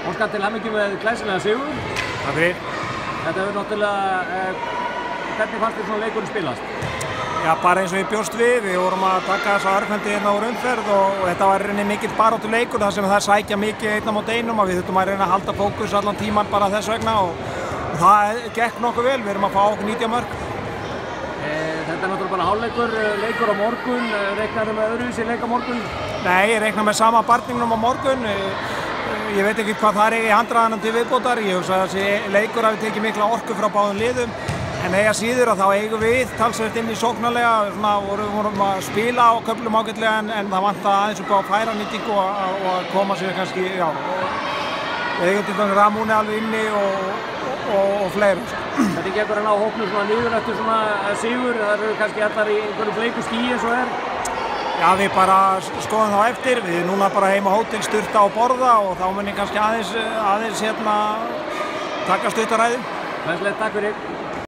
Óskar til hamingju með glæsilega sigur. Takk fyrir. Þetta hefur náttúrulega, hvernig fannst þér svona leikurinn spilast? Já, bara eins og ég bjóst við. Við vorum að taka þessa örfendi hérna úr umferð og þetta var reyni mikill baráttu leikur þar sem það sækja mikið einn á móti einum og við þurftum að reyna að halda fókus allan tíman bara þess vegna og það gekk nokkuð vel. Við erum að fá okkur 90 mörk. Þetta er náttúrulega bara hálfleikur, leikur á morgun. Reiknaðu með öðruvísi leik á morgun? Nei, ég reikna með sama barningnum á morgun. Ég veit ekki hvað það er í handraðanum til viðbótar. Ég hugsa að þessi leikur hafi tekið mikla orku frá báðum liðum. En eiga síður að þá eigum við talsvert inn í sóknarlega. Vorum að spila á köflum ágætlega en það vantaði aðeins upp á færanýtingu og að koma sér kannski, já. Við eigum til dæmis Ramúni alveg inni og fleiri. Þetta gekkur að ná hópnum svona niður eftir svona sigur. Það eru kannski allar í einhverju bleiku skýi eins og er. Já, við bara skoðum þá eftir. Við erum núna bara heima á hótel, sturta og borða og þá mun ég kannski aðeins taka stuttaræði. Takk fyrir.